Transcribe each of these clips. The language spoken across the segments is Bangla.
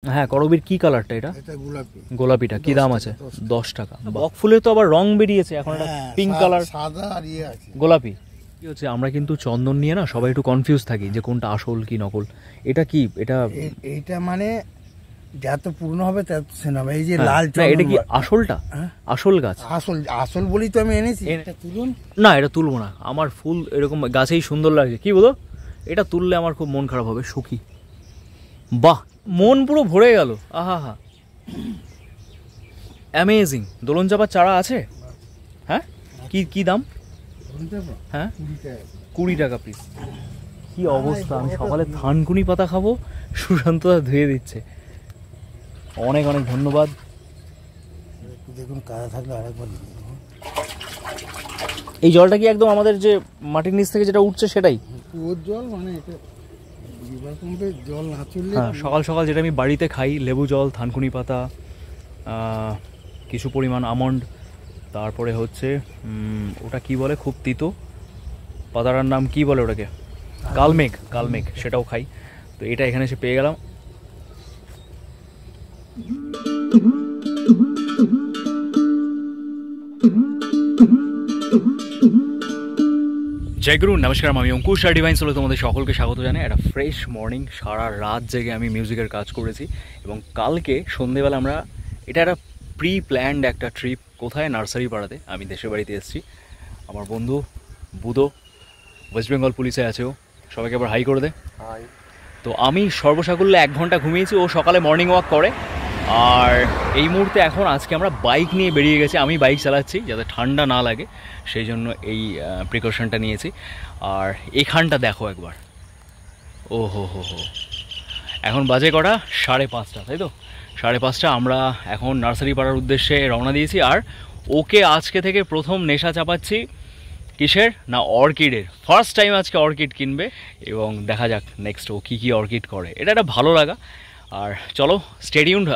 হ্যাঁ, করবীর কি কালারটা এটা? এটা গোলাপি। গোলাপিটা কি দাম আছে? 10 টাকা। বক ফুলে তো আবার রং বেরিয়েছে এখন, একটা পিঙ্ক কালার, সাদা আর ইয়ে আছে গোলাপি। কি হচ্ছে, আমরা কিন্তু চন্দন নিয়ে না সবাই একটু কনফিউজ থাকি যে কোনটা আসল কি নকল। এটা কি? এইটা মানে যত পুরনো হবে তত সেনাবে। এই যে লাল না, এটা কি আসলটা? আসল গাছ? আসল বলি তো আমি এনেছি। এটা তুলুন না, এটা তুলবো না, আমার ফুল এরকম গাছেই সুন্দর লাগছে। কি বলো, এটা তুললে আমার খুব মন খারাপ হবে। সুখী, বাহ, মন পুরো ভরে গেল। আহা হা, অ্যামেজিং। দোলন চাপার চারা আছে? হ্যাঁ, কি কি দাম? হ্যাঁ, 20 টাকা পিস। কি অবস্থা, আমি সকালে থানকুনি পাতা খাবো, সুশান্তদা ধুয়ে দিচ্ছে। অনেক অনেক ধন্যবাদ। দেখুন কাদা থাকলে আরেকবার। এই জলটা কি একদম আমাদের যে মাটির নিচ থেকে যেটা উঠছে সেটাই? কুয়োর জল, মানে এটা রিভার পাম্পের জল না চললে। হ্যাঁ, সকাল সকাল যেটা আমি বাড়িতে খাই, লেবু জল, থানকুনি পাতা, কিছু পরিমাণ আমন্ড, তারপরে হচ্ছে ওটা কি বলে, খুব তিতো পাতাটার নাম কি বলে ওটাকে, কালমেঘ, কালমেঘ, সেটাও খাই। তো এটা এখানে এসে পেয়ে গেলাম। জয় গুরু, নমস্কার, আমি অঙ্কুশ আর ডিভাইন সোলে তোমাদের সকলকে স্বাগত জানাই। একটা ফ্রেশ মর্নিং, সারা রাত জেগে আমি মিউজিকের কাজ করেছি এবং কালকে সন্ধেবেলা আমরা, এটা একটা প্রি প্ল্যান্ড একটা ট্রিপ। কোথায়? নার্সারি পাড়াতে। আমি দেশের বাড়িতে এসেছি। আমার বন্ধু বুদো ওয়েস্ট বেঙ্গল পুলিশে আছে, ও সবাইকে আবার হাই করে দে। তো আমি সর্বসাকুল্যে 1 ঘন্টা ঘুমিয়েছি, ও সকালে মর্নিং ওয়াক করে। আর এই মুহূর্তে এখন আজকে আমরা বাইক নিয়ে বেরিয়ে গেছি। আমি বাইক চালাচ্ছি যাতে ঠান্ডা না লাগে, সেই জন্য এই প্রিকশনটা নিয়েছি। আর এখানটা দেখো একবার, ও হো হো হো, এখন বাজে কটা? 5:30, তাই তো? 5:30। আমরা এখন নার্সারি পাড়ার উদ্দেশ্যে রওনা দিয়েছি। আর ওকে আজকে থেকে প্রথম নেশা চাপাচ্ছি কিসের না, অর্কিডের। ফার্স্ট টাইম আজকে অর্কিড কিনবে এবং দেখা যাক নেক্সট ও কী কী অর্কিড করে। এটা একটা ভালো লাগা। আর চলো, স্টে টিউনড,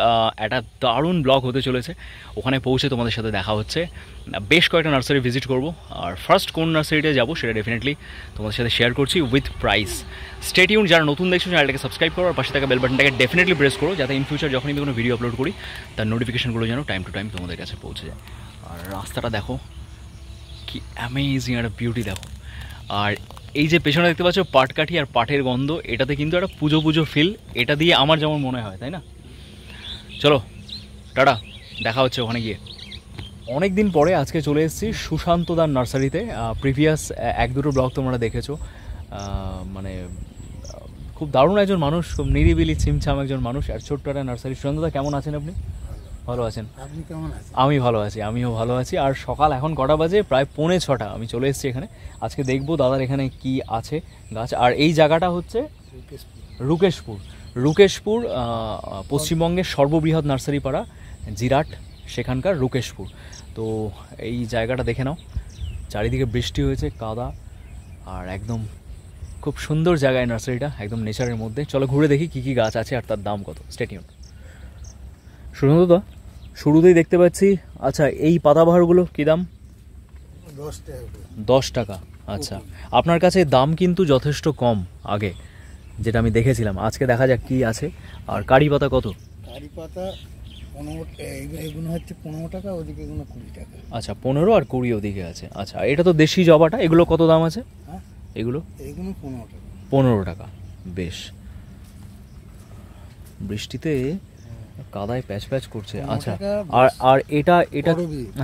একটা দারুণ ব্লগ হতে চলেছে। ওখানে পৌঁছে তোমাদের সাথে দেখা হচ্ছে। বেশ কয়েকটা নার্সারি ভিজিট করব, আর ফার্স্ট কোন নার্সারিতে যাবো সেটা ডেফিনেটলি তোমাদের সাথে শেয়ার করছি উইথ প্রাইস। Stay tuned. যারা নতুন দেখছো চ্যানেলটাকে সাবস্ক্রাইব করো, আর পাশে থাকা বেল বাটনটাকে ডেফিনেটলি প্রেস করো, যাতে ইন ফিউচার যখনই আমি কোনো ভিডিও আপলোড করি তার নোটিফিকেশনগুলো যেন টাইম টু টাইম তোমাদের কাছে পৌঁছে যায়। আর রাস্তাটা দেখো কি অ্যামেজিং, একটা বিউটি দেখো। আর এই যে পেছনে দেখতে পাচ্ছ পাটকাঠি আর পাটের গন্ধ, এটাতে কিন্তু একটা পুজো পুজো ফিল, এটা দিয়ে আমার যেমন মনে হয়, তাই না? চলো টাটা, দেখা হচ্ছে ওখানে গিয়ে। অনেক দিন পরে আজকে চলে এসেছি সুশান্তদার নার্সারিতে। প্রিভিয়াস 1-2 ব্লগ তোমরা দেখেছো। মানে খুব দারুণ একজন মানুষ, খুব নিরিবিলি ছিমছাম একজন মানুষ, আর ছোট্ট একটা নার্সারি। সুশান্তদা কেমন আছেন আপনি? ভালো আছেন? আপনি কেমন আছেন? আমি ভালো আছি, আমিও ভালো আছি। আর সকাল এখন কটা বাজে? প্রায় 5:45 আমি চলে এসেছি এখানে। আজকে দেখবো দাদার এখানে কি আছে গাছ। আর এই জায়গাটা হচ্ছে রুকেশপুর। রুকেশপুর পশ্চিমবঙ্গের সর্ববৃহৎ নার্সারি পাড়া জিরাট, সেখানকার রুকেশপুর। তো এই জায়গাটা দেখে নাও, চারিদিকে বৃষ্টি হয়েছে, কাদা, আর একদম খুব সুন্দর জায়গায় নার্সারিটা, একদম নেচারের মধ্যে। চলো ঘুরে দেখি কী কী গাছ আছে আর তার দাম কত। Stay tuned. সুশান্তদা, শুরুতেই দেখতে পাচ্ছি, আচ্ছা এই পাতাবাহারগুলো কী দাম? 10 টাকা। 10 টাকা, আচ্ছা। আপনার কাছে দাম কিন্তু যথেষ্ট কম আগে, যেটা আমি দেখেছিলাম। আজকে দেখা যাক কি আছে। আর কারি পাতা কত? কারি পাতা 15, এগুলো হচ্ছে 15 টাকা, ওদিকে এগুলো 20 টাকা। আচ্ছা, 15 আর 20 ওদিকে আছে। আচ্ছা, এটা তো দেশি জবাটা, এগুলো কত দাম আছে? হ্যাঁ, এগুলো 15 টাকা। 15 টাকা, বেশ। বৃষ্টিতে কাদায় প্যাচ প্যাচ করছে। আচ্ছা, আর আর এটা এটা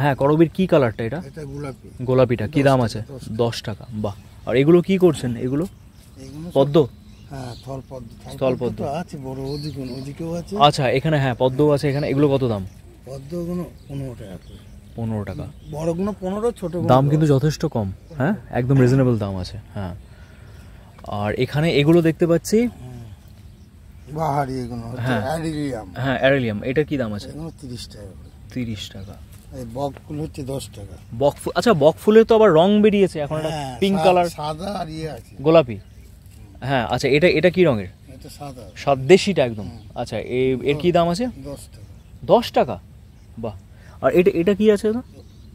হ্যাঁ, করবীর কি কালারটা এটা? এটা গোলাপি। গোলাপিটা কি দাম আছে? 10 টাকা। বাহ। আর এগুলো কি করছেন? এগুলো পদ্ম? হ্যাঁ, স্থলপদ্ম আছে, বড় ওদিকেও আছে। আচ্ছা, এখানে হ্যাঁ পদ্মও আছে এখানে। এগুলো কত দাম? পদ্মগুলো 15 টাকা। 15 টাকা। বড়গুলো 15, ছোট দাম কিন্তু যথেষ্ট কম। হ্যাঁ, একদম রিজনেবল দাম আছে। হ্যাঁ, আর এখানে এগুলো দেখতে পাচ্ছি বাহারি, এগুলো হ্যাঁ অ্যারিলিয়াম। হ্যাঁ, অ্যারিলিয়াম, এটা কি দাম আছে? এগুলো 30 টাকা। 30 টাকা। এই বকফুল হচ্ছে 10 টাকা। বকফুল, আচ্ছা বকফুলের তো আবার রং বেরিয়েছে এখন, একটা পিঙ্ক কালার, সাদা আর ইয়ে আছে গোলাপি। হ্যাঁ, আচ্ছা এটা এটা কি রঙের? এটা সাদা, দেশিটা একদম। আচ্ছা, এর কি দাম আছে? 10 টাকা। 10 টাকা, বাহ। আর এটা এটা কি আছে না?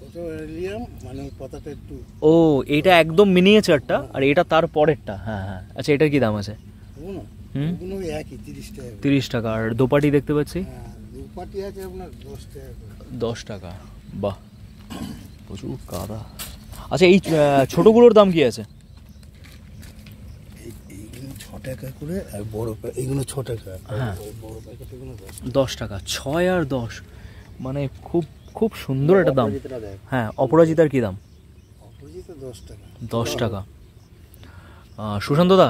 ওটা অ্যারিলিয়াম, মানে পাতাটা একটু। ও, এটা একদম মিনিয়েচারটা, আর এটা তার পরেরটা। হ্যাঁ হ্যাঁ, আচ্ছা এটার কি দাম আছে? হুম, এগুলো একই 30 টাকা করে। 30 টাকা। আর দোপাটি দেখতে পাচ্ছি হ্যাঁ দুপাটি আছে আপনার 10 টাকা করে। 10 টাকা। বাহ, প্রচুর কাদা। আচ্ছা, এই ছোটগুলোর দাম কি আছে? এইগুলো 6 টাকা করে, আর বড় এইগুলো 6 টাকা। হ্যাঁ। ওই বড় প্যাকেটগুলো 10 টাকা। 6 আর 10, মানে খুব খুব সুন্দর একটা দাম। অপরাজিতাটা দেখ। হ্যাঁ, অপরাজিতার কি দাম? অপরাজিতা 10 টাকা। 10 টাকা। সুশান্ত দা,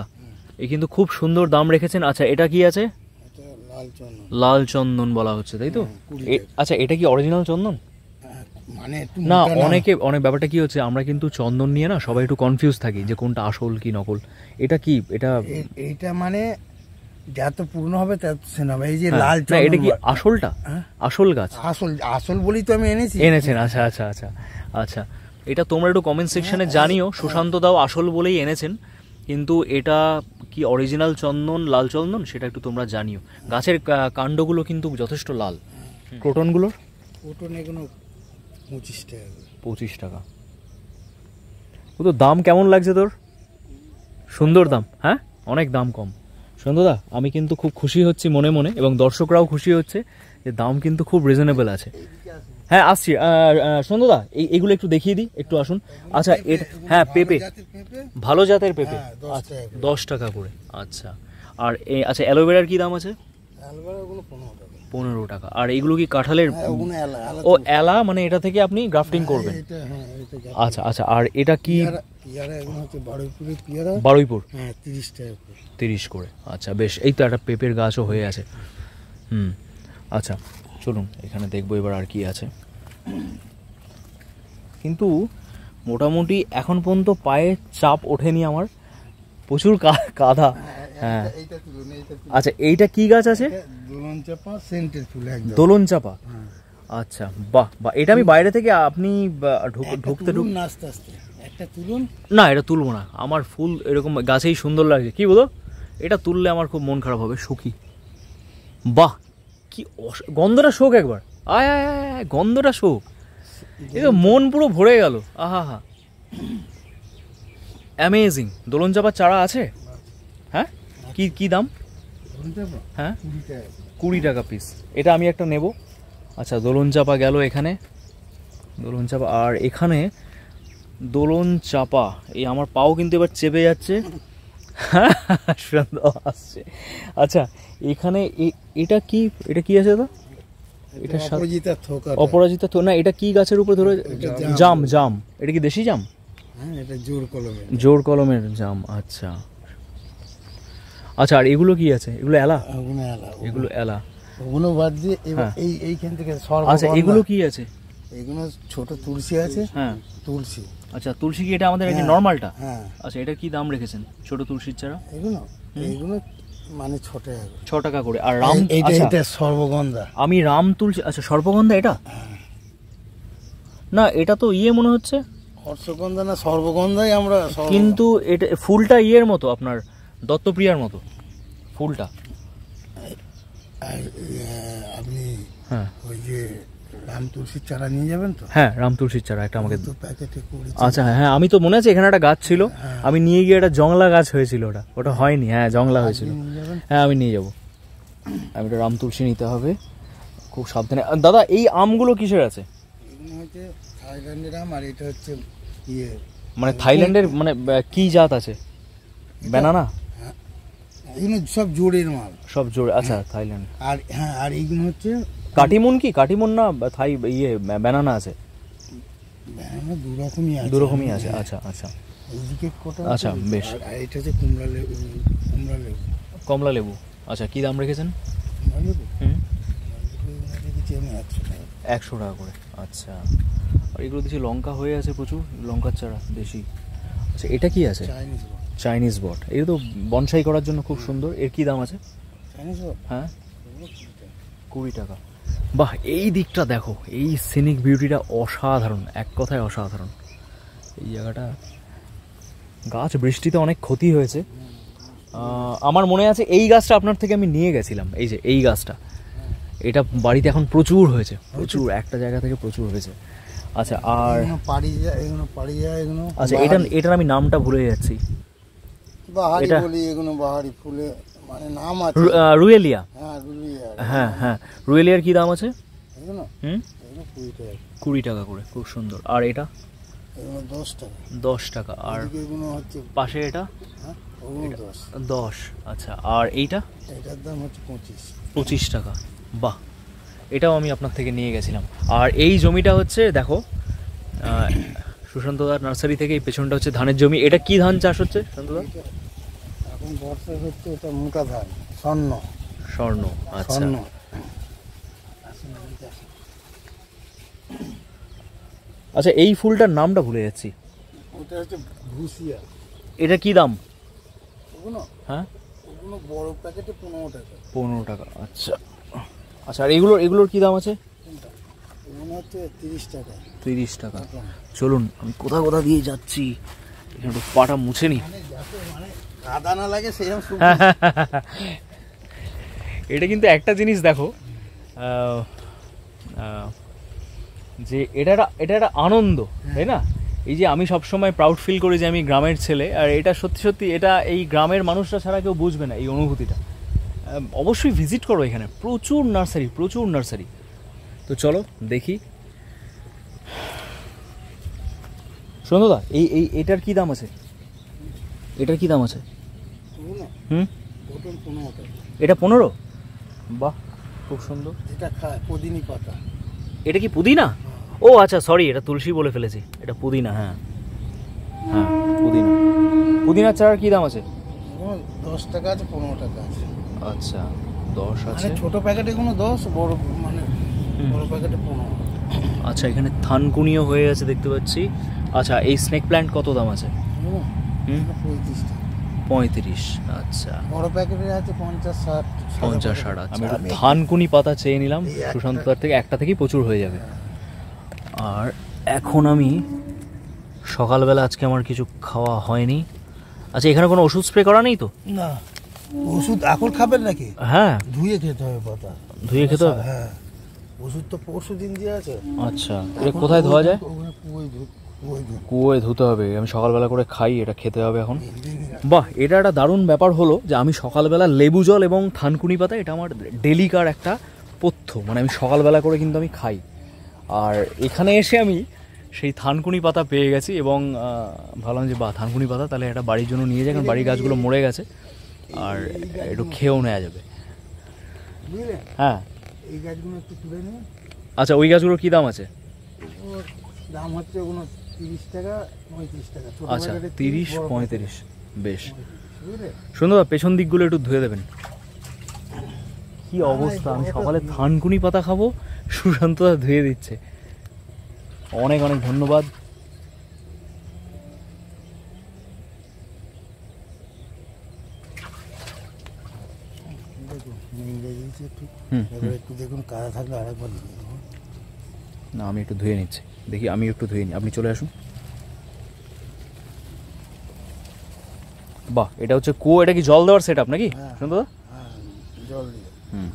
এই কিন্তু খুব সুন্দর দাম রেখেছেন। আচ্ছা, এটা কি আছে? এটা লাল চন্দন। লাল চন্দন বলা হচ্ছে, তাই তো? 20 টাকা। আচ্ছা, এটা কি অরিজিনাল চন্দন? হ্যাঁ, মানে একটু না, মোটা অনেক ব্যাপারটা কি হচ্ছে, আমরা কিন্তু চন্দন নিয়ে না সবাই একটু কনফিউজ থাকি যে কোনটা আসল কি নকল। এটা কি? এটা এইটা মানে যত পুরনো হবে তত সেন হবে। এই যে হ্যাঁ, লাল না, চন্দন। এটা কি আসলটা? হ্যাঁ? আসল গাছ আসল আসল বলি তো আমি এনেছি। এনেছেন? আচ্ছা আচ্ছা আচ্ছা আচ্ছা, এটা তোমরা একটু কমেন্ট সেকশনে জানিও। সুশান্ত দাও আসল বলেই এনেছেন, কিন্তু এটা কি অরিজিনাল চন্দন, লাল চন্দন, সেটা একটু তোমরা জানিও। গাছের কাণ্ডগুলো কিন্তু যথেষ্ট লাল। ক্রোটনগুলোর ওটন এগুলো 25 টাকা করে। 25 টাকা। ও তো দাম কেমন লাগছে তোর? সুন্দর দাম, হ্যাঁ, অনেক দাম কম। সুন্দরদা, আমি কিন্তু খুব খুশি হচ্ছি মনে মনে, এবং দর্শকরাও খুশি হচ্ছে যে দাম কিন্তু খুব রিজনেবল আছে। হ্যাঁ, আসছি। সুন্দরদা, এইগুলো একটু দেখিয়ে দিই, একটু আসুন। আচ্ছা, এটা হ্যাঁ, পেঁপে, জাতের পেঁপে। ভালো জাতের পেঁপে। হ্যাঁ, 10 আচ্ছা, টাকা করে। 10 টাকা করে। আচ্ছা, আর আচ্ছা, অ্যালোভেরার কি দাম আছে? অ্যালবারা ওগুলো 15 টাকা। 15 টাকা। আর এগুলো কি কাঁঠালের? হ্যাঁ, ওগুলো এলা এলা ও, এলা, মানে এটা থেকে আপনি গ্রাফটিং করবেন? এটা হ্যাঁ এটা জাত। আচ্ছা আচ্ছা, আর এটা কি? পিয়ারা এগুলো হচ্ছে বারুইপুরের পিয়ারা। বারুইপুর? হ্যাঁ 30 টাকা করে। 30 করে। আচ্ছা, বেশ। এই তো একটা পেঁপের গাছও হয়ে আছে। হুম, আচ্ছা, চলুন এখানে দেখবো এবার আর কি আছে। কিন্তু মোটামুটি এখন পর্যন্ত পায়ে চাপ ওঠেনি আমার, প্রচুর কাদা। হ্যাঁ, এইটা তুলুন, এইটা তুলুন। আচ্ছা, এইটা কি গাছ আছে? এটা দোলন চাপা সেন্টের ফুল একদম। দোলন চাপা। হ্যাঁ। আচ্ছা, বাহ বাহ, এটা আমি বাইরে থেকে আপনি ঢুকতে তুলুন না আস্তে আস্তে। একটা তুলুন। না, এটা তুলবো না। আমার ফুল এরকম গাছেই সুন্দর লাগছে, কি বলো? এটা তুললে আমার খুব মন খারাপ হবে, সুখী। বাহ, কি গন্ধটা শোক একবার। আয় আয় আয় আয়, গন্ধটা শোক। এ তো মন পুরো ভরে গেল। আহা হা, অ্যামেজিং। দোলন চাপার চারা আছে? হ্যাঁ, কি কি দাম? দোলন চাপা হ্যাঁ, 20 টাকা। 20 টাকা পিস। এটা আমি একটা নেব। আচ্ছা, দোলন চাপা গেল এখানে, দোলন চাপা। আর এখানে দোলন চাপা, এই আমার পাও কিন্তু এবার চেপে যাচ্ছে। সুন্দর আসছে। আচ্ছা, এখানে এটা কি? এটা কি আছে দাদা? এটা অপরাজিতা থোকা। অপরাজিতা তো না, এটা কি গাছের উপর ধরে? এটা জাম। জাম? এটা কি দেশি জাম? হ্যাঁ এটা জোর কলমের। জোর কলমের জাম। আচ্ছা আচ্ছা, আর এগুলো কি আছে? এগুলো এলা? ওগুলো এলা। এগুলো এলা। ওগুলো বাদ দিয়ে এবার হ্যাঁ। এইখান থেকে আচ্ছা, এগুলো কি আছে? এগুলো ছোট তুলসী আছে। হ্যাঁ, তুলসী। আচ্ছা, তুলসী কি এটা আমাদের এই যে হ্যাঁ। নর্মালটা? হ্যাঁ আচ্ছা, এটা কি দাম রেখেছেন ছোট তুলসীর চারা? এগুলো এগুলো মানে 6 টাকা করে। 6 টাকা করে। আর রাম? এইটা আচ্ছা, এটা সর্বগন্ধা। আমি রাম তুলসী। আচ্ছা, সর্পগন্ধা এটা? না, এটা তো ইয়ে মনে হচ্ছে, হর্ষগন্ধা না সর্বগন্ধাই আমরা কিন্তু এটা ফুলটা ইয়ের মতো, আপনার দত্তপ্রিয়ার মতো ফুলটা। আপনি হ্যাঁ ওই যে রাম তুলসীর চারা নিয়ে যাবেন তো? হ্যাঁ, রাম তুলসীর চারা একটা আমাকে। তো প্যাকেটে করে। আচ্ছা, হ্যাঁ, আমি তো মনে আছে এখানে একটা গাছ ছিল, আমি নিয়ে গিয়ে একটা জংলা গাছ হয়েছিল, ওটা হয়নি। হ্যাঁ, জংলা হয়েছিল। নিয়ে যাবেন। হ্যাঁ, আমি নিয়ে যাব। আমি একটা রাম তুলসী নিতে হবে, খুব সাবধানে। দাদা, এই আমগুলো কিসের আছে? এগুলো হচ্ছে থাইল্যান্ডের আম, আর এটা হচ্ছে ইয়ে মানে থাইল্যান্ডের, মানে কি জাত আছে? ব্যানানা? এগুলো সব জোরের মাল সব জোড়ে। আচ্ছা, থাইল্যান্ড। আর হ্যাঁ আর এইগুলো হচ্ছে কাটিমুন কি? কাটিমুন না থাই ইয়ে ব্যানানা আছে? ব্যানানা দু রকমই আছে। দু রকমই আছে। আচ্ছা আচ্ছা এইদিকে কটা আচ্ছা, আছে, বেশ। আর এটা হচ্ছে কুমড়া লেবু। কুমড়া লেবু। কমলা লেবু। আচ্ছা, কি দাম রেখেছেন? কুমড়া লেবু হুম, দেখেছি আমি 100 টাকা। 100 টাকা করে। আচ্ছা, আর এগুলো দেখছি লঙ্কা হয়ে আছে প্রচুর, লঙ্কার চারা দেশি। আচ্ছা, এটা কি আছে? চাইনিজ বট। চাইনিজ বট। এটা তো বনসাই করার জন্য খুব সুন্দর। এর কি দাম আছে? চাইনিজ বট হ্যাঁ, এগুলো 20 টাকা। 20 টাকা। বাহ, এই দিকটা দেখো, এই সিনিক বিউটিটা অসাধারণ, এক কথায় অসাধারণ। এই জায়গাটা, গাছ বৃষ্টিতে অনেক ক্ষতি হয়েছে। আমার মনে আছে এই গাছটা আপনার থেকে আমি নিয়ে গেছিলাম, এই যে এই গাছটা, এটা বাড়িতে এখন প্রচুর হয়েছে, প্রচুর, একটা জায়গা থেকে প্রচুর হয়েছে। আচ্ছা, আর এগুলো পাড়িয়া, এগুলো পাড়িয়া, এগুলো আচ্ছা, এটার আমি নামটা ভুলে যাচ্ছি। বাহারি এটা- বলি, এগুলো বাহারি ফুলে মানে নাম আছে। রুয়েলিয়া। হ্যাঁ রুলিয়া। হ্যাঁ হ্যাঁ, রুয়েলিয়ার কি দাম আছে? এগুলো হুম, এগুলো 20 টাকা। 20 টাকা করে, খুব সুন্দর। আর এটা এগুলো 10 টাকা। 10 টাকা। আর এদিকে এগুলো হচ্ছে, পাশে এটা হ্যাঁ ওগুলো 10। 10। আচ্ছা, আর এইটা এটার দাম হচ্ছে 25। 25 টাকা। বাহ, এটাও আমি আপনার থেকে নিয়ে গেছিলাম। আর এই জমিটা হচ্ছে দেখো, সুশান্তদার নার্সারি থেকে এই পেছনটা হচ্ছে ধানের জমি। এটা কি ধান চাষ হচ্ছে সুশান্তদা? এটা এখন বর্ষা হচ্ছে, এটা মোটা ধান, স্বর্ণ। স্বর্ণ। আচ্ছা, স্বর্ণ। আচ্ছা এই ফুলটার নামটা ভুলে যাচ্ছি। ওটা হচ্ছে ভুসিয়া। এটা কি দাম? ওগুলো হ্যাঁ, ওগুলো বড় প্যাকেটে 15 টাকা। 15 টাকা। আচ্ছা আচ্ছা, আর এগুলোর কি দাম আছে? কোনটা? এগুলো হচ্ছে 30 টাকা। 30 টাকা। চলুন, আমি কোথা কোথা দিয়ে যাচ্ছি, এখানে একটু পাটা মুছে নি। মানে যাতে মানে কাদা না লাগে সেরকম সবজি। এটা কিন্তু একটা জিনিস দেখো, যে এটা একটা আনন্দ, তাই না? এই যে আমি সবসময় প্রাউড ফিল করি যে আমি গ্রামের ছেলে, আর এটা সত্যি সত্যি এটা এই গ্রামের মানুষরা ছাড়া কেউ বুঝবে না এই অনুভূতিটা। অবশ্যই ভিজিট করো, এখানে প্রচুর নার্সারি, প্রচুর নার্সারি। তো চলো দেখি। সুন্দরদা, এটার কি দাম আছে? এটার কি দাম আছে? ওগুলো হুম, ওটা 15 টাকা। এটা 15? বাহ, খুব সুন্দর। এটা খায় পুদিনি পাতা। এটা কি পুদিনা? ও আচ্ছা, সরি, এটা তুলসী বলে ফেলেছি, এটা পুদিনা। হ্যাঁ হ্যাঁ, পুদিনা। পুদিনার চারার কি দাম আছে? এগুলো 10 টাকা আছে, 15 টাকা আছে। আচ্ছা, 10 আছে। মানে ছোট প্যাকেটে কোনো 10, বড় মানে বড় প্যাকেটে 15। আচ্ছা, এখানে থানকুনিও হয়ে আছে দেখতে পাচ্ছি। আচ্ছা, এই স্নেক প্ল্যান্ট কত দাম আছে? এগুলো হুম, 35 টাকা। 35। আচ্ছা, বড় প্যাকেটে আছে 50, 60। 50, 60। আমি একটু থানকুনি পাতা চেয়ে নিলাম সুশান্তদার থেকে, একটা থেকেই প্রচুর হয়ে যাবে। আর এখন আমি সকালবেলা আজকে আমার কিছু খাওয়া হয়নি। আচ্ছা, এখানে কোনো ওষুধ স্প্রে করা নেই তো? না, ওষুধ এখন খাবেন নাকি? হ্যাঁ, ধুয়ে খেতে হবে পাতা। ধুয়ে খেতে হবে? হ্যাঁ, ওষুধ তো পরশু দিন দিয়ে আছে। আচ্ছা, এটা কোথায় ধোয়া যায়? ওখানে কুয়োয় ধুতে হবে। আমি সকালবেলা করে খাই, এটা খেতে হবে এখন। বাহ, এটা একটা দারুণ ব্যাপার হলো যে আমি সকালবেলা লেবু জল এবং থানকুনি পাতা, এটা আমার ডেলিকার একটা পথ্য, মানে আমি সকালবেলা করে কিন্তু আমি খাই। আর এখানে এসে আমি সেই থানকুনি পাতা পেয়ে গেছি এবং ভাবলাম যে বাহ, থানকুনি পাতা তাহলে এটা বাড়ির জন্য নিয়ে যাই, কারণ বাড়ির গাছগুলো মরে গেছে, আর একটু খেয়েও নেওয়া যাবে। বুঝলেন? হ্যাঁ, এই গাছগুলো একটু তুলে নিন। আচ্ছা, ওই গাছগুলোর কী দাম আছে? ওর দাম হচ্ছে ওগুলো 30 টাকা, 35 টাকা। ছোট আচ্ছা, প্যাকেটে 30, বড় 35। বেশ 35, বুঝলে? সুন্দর। পেছন দিকগুলো একটু ধুয়ে দেবেন। কি অবস্থা, আমি সকালে থানকুনি পাতা খাবো, সুশান্তদা ধুয়ে দিচ্ছে। অনেক অনেক ধন্যবাদ। দেখুন মিলে দিয়েছি একটু। হুম, এবার একটু দেখুন কাদা থাকলে আরেকবার দিয়ে দেবো। না, আমি একটু ধুয়ে নিচ্ছি। দেখি, আমি একটু ধুয়ে নিই, আপনি চলে আসুন। বাহ, এটা হচ্ছে কুয়ো। এটা কি জল দেওয়ার সেট আপ নাকি হ্যাঁ। সুন্দরদা? হ্যাঁ, জল দিয়ে। হুম,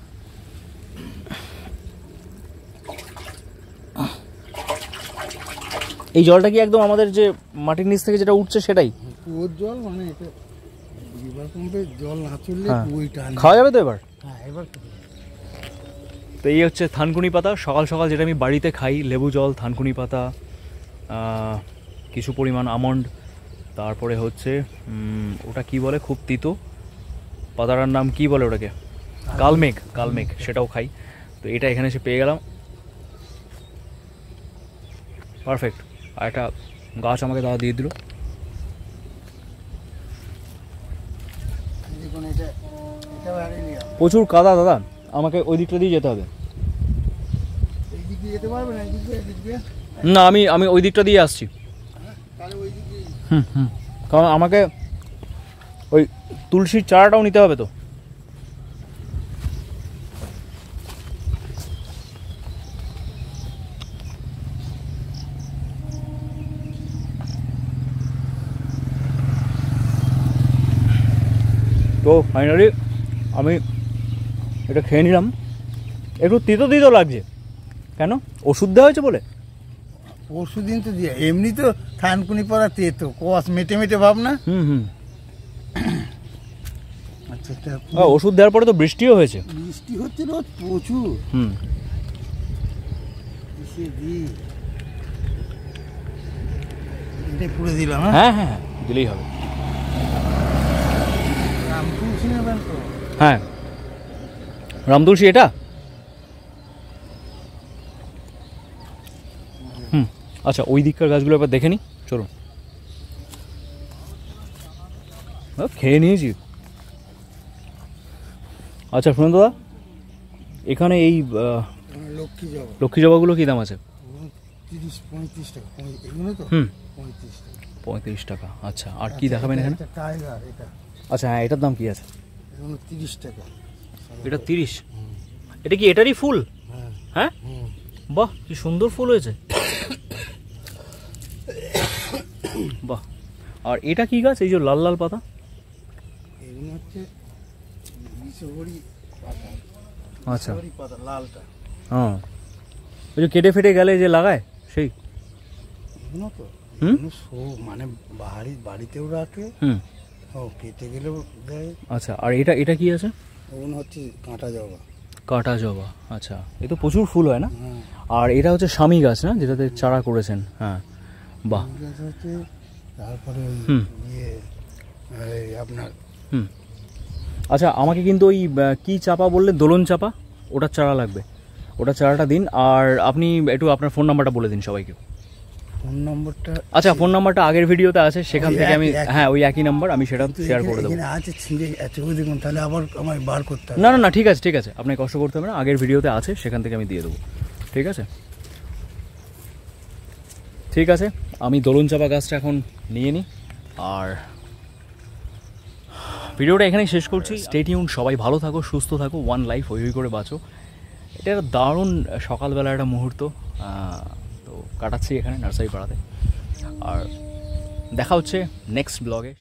এই জলটা কি একদম আমাদের যে মাটির নিচ থেকে যেটা উঠছে সেটাই? কুয়োর জল, মানে এটা রিভার পাম্পে জল না চললে হ্যাঁ। কুয়োই টানে। খাওয়া যাবে তো এবার? হ্যাঁ, এবার খেতে হবে। তো এই হচ্ছে থানকুনি পাতা, সকাল সকাল যেটা আমি বাড়িতে খাই। লেবু জল, থানকুনি পাতা, কিছু পরিমাণ আমন্ড, তারপরে হচ্ছে ওটা কি বলে, খুব তিতো পাতাটার নাম কি বলে ওটাকে? কালমেঘ। কালমেঘ, সেটাও খাই। তো এটা এখানে এসে পেয়ে গেলাম, পারফেক্ট। আর একটা গাছ আমাকে দাওয়া দিয়ে দিল। দেখুন এটা, এটাও অ্যারেলিয়া। প্রচুর কাদা দাদা, আমাকে ওই দিকটা দিয়ে যেতে হবে। এই দিক দিয়ে যেতে পারবেন? এই দিক দিয়ে, এই দিক দিয়ে? না, আমি ওই দিকটা দিয়ে আসছি। হ্যাঁ, তাহলে ওই দিক দিয়ে। হুম, কারণ আমাকে ওই তুলসীর চারাটাও নিতে হবে তো। তো ফাইনালি আমি এটা খেয়ে নিলাম। একটু তিতো তিতো লাগছে, কেন? ওষুধ দেওয়া হয়েছে বলে? পরশু দিন তো দিয়ে, এমনি তো থানকুনি পাতা তেতো, কস মেটে মেটে ভাব না। হুম। আচ্ছা। একটা ওষুধ দেওয়ার পরে তো বৃষ্টিও হয়েছে। বৃষ্টি হচ্ছে রোজ প্রচুর। হুম, কিসে দিই এটাই পুড়ে দিলাম। হ্যাঁ হ্যাঁ হ্যাঁ, দিলেই হবে। রামতুলসী নেবেন তো? হ্যাঁ, রামতুলসী এটা। হুম, আচ্ছা ওই দিককার গাছগুলো এবার দেখে নিই, চলুন। খেয়ে নিয়েছি। আচ্ছা শুনুন দাদা, এখানে এই লক্ষ্মী জবা, লক্ষ্মী জবাগুলো কী দাম আছে? 30-35 টাকা। এগুলো তো হুম, 35 টাকা। 35 টাকা। আচ্ছা, আর কি দেখাবেন এখানে? টাইগার এটা, আচ্ছা হ্যাঁ, এটার দাম কি আছে? এগুলো 30 টাকা। এটা 30। এটা কি এটারই ফুল? হ্যাঁ হ্যাঁ, বাহ কি সুন্দর ফুল হয়েছে। বাহ, আর এটা কি গাছ, এই যে লাল লাল পাতা? এগুলো হচ্ছে বিষবড়ি পাতা। আচ্ছা, বিষবড়ি পাতা লালটা। হ্যাঁ, ওই যে কেটে ফেটে গেলে যে লাগায় সেই। এগুলো তো হুম? এগুলো মানে বাড়িতেও রাখে, হুম, ও কেটে গেলেও দেয়। আচ্ছা, আর এটা এটা কি আছে? ওগুলো হচ্ছে কাঁটা জবা। কাটা জবা। আচ্ছা, এ তো প্রচুর ফুল হয় না? হ্যাঁ, আর এটা হচ্ছে স্বামী গাছ না, যেটাতে চারা করেছেন? হ্যাঁ, বাহ। ফুল গাছ হচ্ছে, তারপরে ওই হুম। ইয়ে এই আপনার হুম, আচ্ছা আমাকে কিন্তু ওই কি চাপা বললে, দোলন চাপা, ওটার চারা লাগবে। ওটার চারাটা দিন। আর আপনি একটু আপনার ফোন নাম্বারটা বলে দিন সবাইকে। ফোন নম্বরটা। আচ্ছা, ফোন নাম্বারটা আগের ভিডিওতে আছে, সেখান ওই থেকে আমি, একই। হ্যাঁ ওই একই নাম্বার, আমি সেটা শেয়ার করে দেবো। এখানে আছে ছিঁড়ে আছে, ওই দেখুন, তাহলে আবার আমায় বার করতে হবে। না না না, ঠিক আছে ঠিক আছে, আপনাকে কষ্ট করতে হবে না, আগের ভিডিওতে আছে, সেখান থেকে আমি দিয়ে দেবো। ঠিক আছে, ঠিক আছে, আমি দোলন চাপা গাছটা এখন নিয়ে নিই, আর ভিডিওটা এখানেই শেষ করছি। স্টে টিউন, সবাই ভালো থাকো, সুস্থ থাকো, ওয়ান লাইফ, হই হই করে বাঁচো। এটা একটা দারুণ সকালবেলা একটা মুহূর্ত, তো কাটাচ্ছি এখানে নার্সারি পাড়াতে। আর দেখা হচ্ছে নেক্সট ব্লগে।